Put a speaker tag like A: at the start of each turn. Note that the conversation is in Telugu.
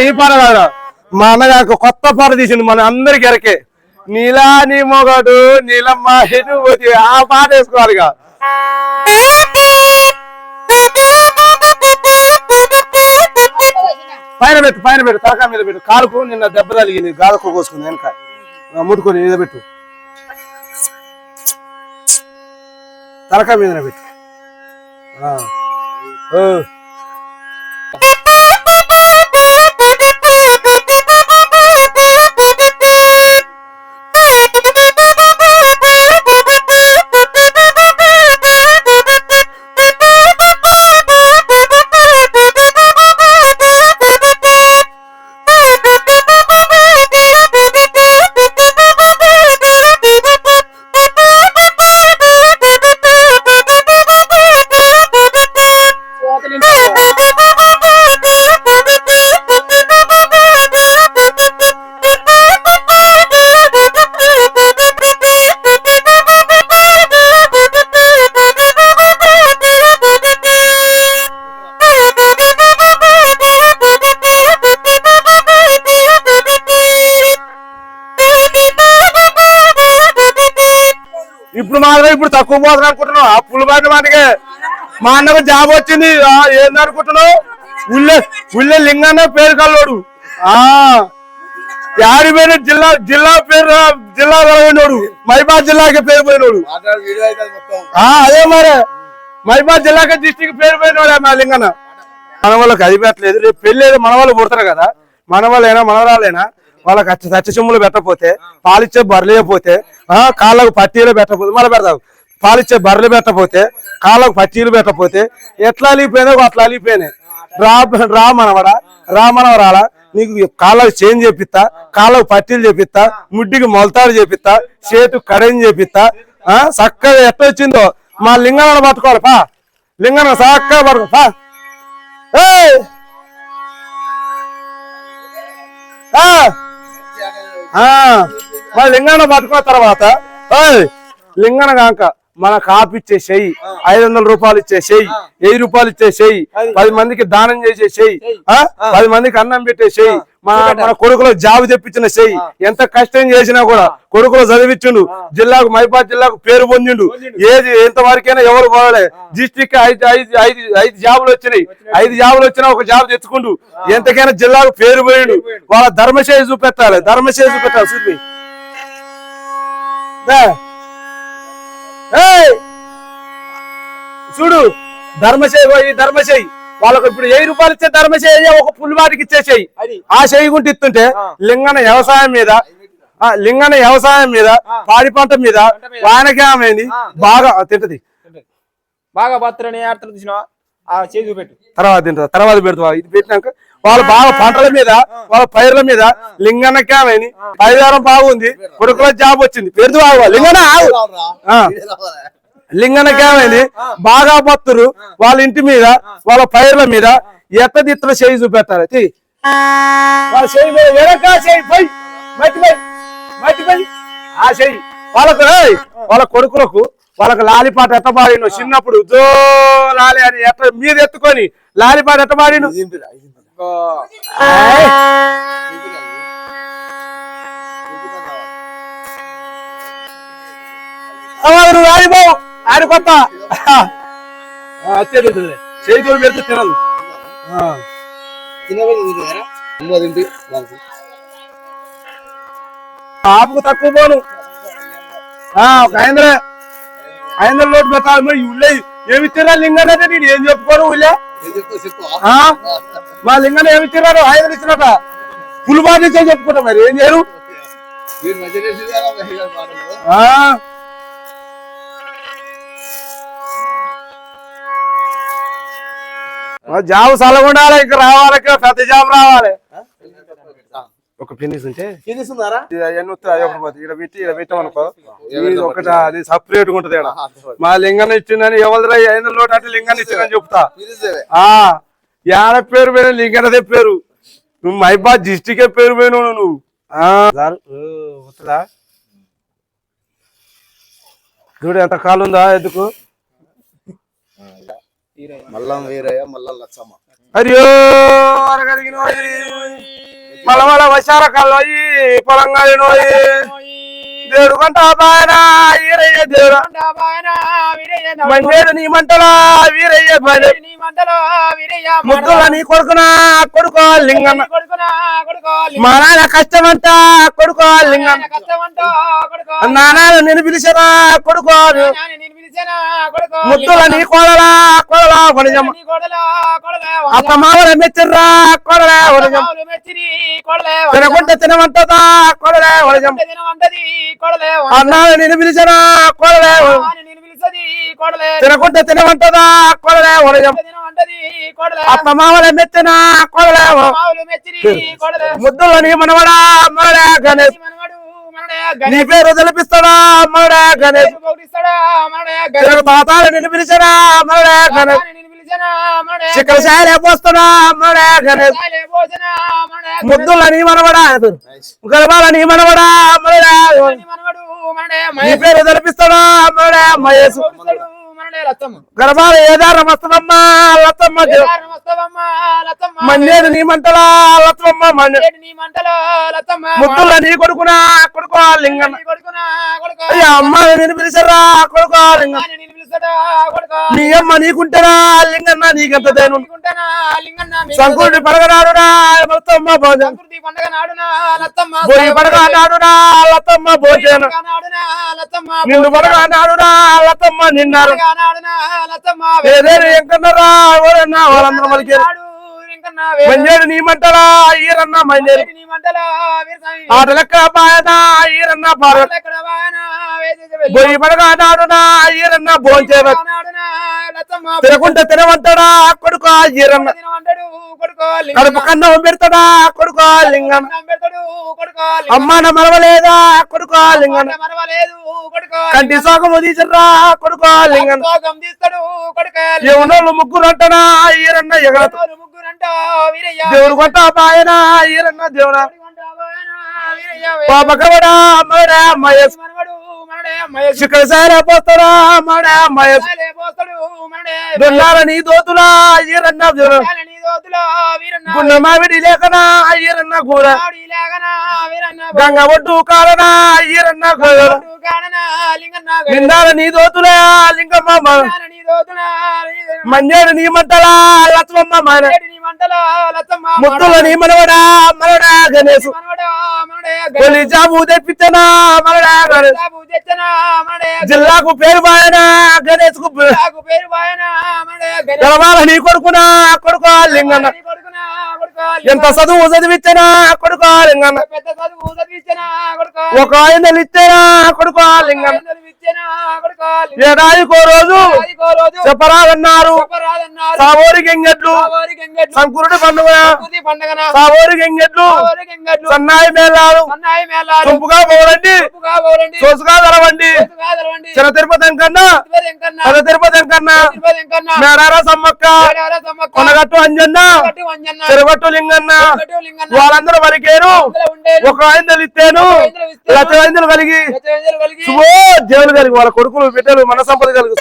A: ఈ పాట కాదు, మా అన్నగారు కొత్త పాట తీసిండు మన అందరికి ఎరకే. నీలా నీ మొగడు నీలమ్మ ఎనుబోతి, ఆ పాట వేసుకోవాలి. పైన పెట్టు తలకా మీద పెట్టు, కాలుకు నిన్న దెబ్బ తగిలింది, గాలకు కోసుకుంది వెనక ముట్టుకొని మీద పెట్టు, తలకా మీద పెట్టు. ఇప్పుడు మాత్రం ఇప్పుడు తక్కువ పోతుంది అనుకుంటున్నావు, ఆ పులిబాటి మాటకే. మా అన్నకు జాబ్ వచ్చింది, ఏంది అనుకుంటున్నావు? ఉల్లె లింగన్న పేరు కల్లోడు, యాడి పేరు జిల్లా పేరు జిల్లా పోయినోడు, మైబాద్ జిల్లాకి పేరు పోయినోడు. అదే మరి మైబాద్ జిల్లాకి డిస్టిక్ పేరు పోయినోడు మా లింగన్న. మన వాళ్ళకి అది పెట్టలేదు, రేపు పెళ్ళి మన వాళ్ళు పుడతారు కదా, మన వాళ్ళైనా మనవరాలైనా వాళ్ళకి సచ్చ చెమ్ములు పెట్టకపోతే, పాలిచ్చే బర్రెలు వేయకపోతే, కాళ్ళకు పట్టీలు పెట్టకపోతే, మళ్ళీ పెడతావు. పాలిచ్చే బర్రెలు పెట్టకపోతే, కాళ్ళకు పట్టీలు పెట్టకపోతే ఎట్లా అలిగిపోయినా అట్లా అలిగిపోయినాయి. రా మనవరాలా, నీకు కాళ్ళకు చేంజ్ చేపిస్తా, కాళ్ళకు పట్టీలు చేపిస్తా, ముడ్డికి మొలతాడు చేపిస్తా, చేతు కడని చేపిస్తా. చక్కగా ఎట్లా వచ్చిందో మా లింగన పట్టుకోవాలి. పా లింగన చక్కగా పట్టుకో. పా మన లింగన పట్టుకున్న తర్వాత లింగన కాక మన కాపు ఇచ్చే చెయ్యి, 500 రూపాయలు ఇచ్చే చెయ్యి, 1000 రూపాయలు ఇచ్చే చెయ్యి, 10 మందికి దానం చేసే చెయ్యి, 10 మందికి అన్నం పెట్టే చెయ్యి, మన కొడుకులో జాబు తెప్పించిన చెయ్యి. ఎంత కష్టం చేసినా కూడా కొడుకులో చదివించుండు, జిల్లాకు మైబాద్ జిల్లాకు పేరు పొందిండు. ఏది ఎంతవరకైనా ఎవరు పోలే. డిస్టిక్ 5 జాబులు వచ్చినాయి, 5 జాబులు వచ్చినా ఒక జాబ్ తెచ్చుకుండు. ఎంతకైనా జిల్లాకు పేరు పోయిండు. వాళ్ళ ధర్మశేషి చూపెట్టాలి, ధర్మశేషి చూపెట్టాలి. చూపి చూడు ధర్మశేయి వాళ్ళకు ఇప్పుడు 1000 రూపాయలు ఇచ్చే ధర్మశేయి ఒక పులివాటికి ఇచ్చేసేయి. ఆ చెయ్యి గుంటి ఇస్తుంటే లింగన వ్యవసాయం మీద పాడి పంట మీద వానకేమైంది బాగా తింటది.
B: బాగా బతురని చూపెట్టు,
A: తర్వాత తింటది, తర్వాత పెడతా. ఇది పెట్టినాక వాళ్ళు బాగా పంటల మీద వాళ్ళ పైర్ల మీద లింగన్నకేమైంది పరిహారం బాగుంది, కొడుకుల జాబ్ వచ్చింది. పెడుతూ లింగన్నకేమైంది బాగా బతురు వాళ్ళ ఇంటి మీద వాళ్ళ పైర్ల మీద ఎట్ట దిత్తల చేయి చూపెట్టాలి. వాళ్ళ చేయి మట్టిపోయి ఆ చెయ్యి వాళ్ళకు వాళ్ళ కొడుకులకు వాళ్ళకి లాలిపాట ఎట్ట పాడిను చిన్నప్పుడు జో లాలి అని ఎట్ట మీద ఎత్తుకొని లాలిపాట ఎట్ట పాడిను. నువ్వు ఆడిపోవు ఆడిపోత చేయి తోడు పెడితే తినదు. ఆపుకు తక్కువ పోను ఐందర లోటు పెట్టాలి. ఉళ్ళే ఏమి ఇచ్చిరా లింగన్ అంటే నేను ఏం చెప్పుకోను ఊళ్ళే మా లింగన్ ఏమి ఇచ్చిరాడు 500 ఇచ్చినట ఫుల్ బాగా చెప్పుకుంటా మరి ఏం చేయరు జాబ్ సలగుండాలి ఇంకా రావాలి పెద్ద జాబ్ రావాలి ఒక ఫినిష్ ఉంటే ఇక్కడ పెట్టామనుకో ఒకటి అది సపరేట్ గా ఉంటది మా లింగాన్ని ఇచ్చిందని ఎవరిరా ఐదు లోటు అంటే లింగాన్ని ఇచ్చిందని చెప్తా యాడ పేరు పోయినా లింగనదే పేరు నువ్వు మైబాద్ డిస్టికే పేరు పోయినావు నువ్వు వస్తుందా చూడు ఎంత కాలు ఉందా ఎందుకు
C: మల్లం వీరయ్య మల్లం లచ్చమ్మ
A: అయ్యో అరగలిగిన మళ్ళా వశార కాళ్ళు పొలంగా దేవుడు కొంట బాయన వీరయ్య దేవుడు మండేడు నీ మంటలా వీరయ్య ముద్దుల నీ కొడుకునా కొడుకో లింగన్న మా నాన్న కష్టమంట కొడుకో లింగన్న నాన్న నేను పిలిచరా కొడుకో ముద్దుల నీ కోడలా కోడలా వనజమ్మ అత్త మామల మెచ్చర్రా కోడలే వనజమ్మ తినకుంటే తినమంటదా కోడలే వనజమ్మ అన్నాడు నేను పిలిచరా కోడలే తినకుంటే తినమంటదా కోడలే వనజమ్మ అత్త మామల మెచ్చిన కోడలే ముద్దుల నీ మనవడా మనడే గణేష్ నీ పేరు తెలిపిస్తాడా మనడే గణేష్ తాతాలు నేను పిలిచరా మనడే గణేష్ చిక్కల సాయలే పోస్తాడా మనడే గణేష్ ముద్దుల నీ మనవడా గర్భాల నీ మనవడా మనడే నీ పేరు తెలిపిస్తాడా మనడే మహేష్ గర్భాల ఏదార మస్తమమ్మ లత్తమ్మ మన్నేడు నీ మంటలా లత్తమ్మ ముద్దుల నీ కొడుకునా కొడుకో లింగన్న అమ్మ నేను పిలిచరా కొడుకో లింగన్న నీ అమ్మ నీకుంటారా లింగన్న నీకెంత దేను సంకుడి పడగనాడునా లత్తమ్మ భోజనం బొయ్యి పడగనాడునా లత్తమ్మ భోజనం నిన్ను పడగనాడునా లత్తమ్మ నిన్నారు ఎంకన్నారా ఎవరన్నా వాళ్ళందరూ మలికి మంజేడు నీ మంటలా ఈరన్న మంజేడు ఆట లెక్క బాయన ఈరన్న పార బొయ్యి పడగనాడునా ఈరన్న భోజన తినకుంటే తినవంటాడా కొడుకో ఈరన్న కడుపు కన్నం పెడతాడా కొడుకో లింగన్న అమ్మాన మరవలేదా కొడుకో లింగన్న కంటి సోకము తీసరా కొడుకో లింగన్న ఎవనోళ్ళు ముగ్గురు అంటనా ఈరన్న ఎగరదు దేవుడు కొంట బాయన ఈరన్న దేవుడా పాపకవడా మడా మహేష్ చిక్కడ సాయలే పోస్తాడా మడా మహేష్ దొల్లాల నీ దోతులా ఈరన్న గున్న మావిడి లేకనా ఈరన్న కూర గంగ ఒడ్డు కాలనా ఈరన్న నిందాల నీ దోతులా లింగమ్మ మంజేడు నీ మంటలా లచ్చమ్మ మన ముద్దుల నీ మనవడా మనవడా గణేశ్ కొలి జాబు తెప్పించనా మనవడా గణేష్ జిల్లాకు పేరు బాయన గణేష్ కు గెలవాల నీ కొడుకునా కొడుకో లింగన్న ఎంత చదువు చదివించనా కొడుకో లింగన్న ఒక ఐదలు ఇచ్చానా కొడుకో లింగన్న ఏడాదికో రోజు చెప్పరాదన్నారు సావోరి గంగెట్లు సంకురుడి పండుగ సావోరి గంగెట్లు సన్నాయి మేళాలు చొంపుగా పోరండి సోసుగా తెరవండి చిన్న తిరుపతి కన్నా పెద్ద తిరుపతి కన్నా మేడార సమ్మక్క కొనగట్టు అంజన్న చెరగట్టు లింగన్న వాళ్ళందరూ వలికేరు ఒక ఐదులు ఇచ్చాను లక్ష ఐదులు కలిగి శుభో దేవులు కలిగి వాళ్ళ కొడుకులు బిడ్డలు మన సంపద కలిగి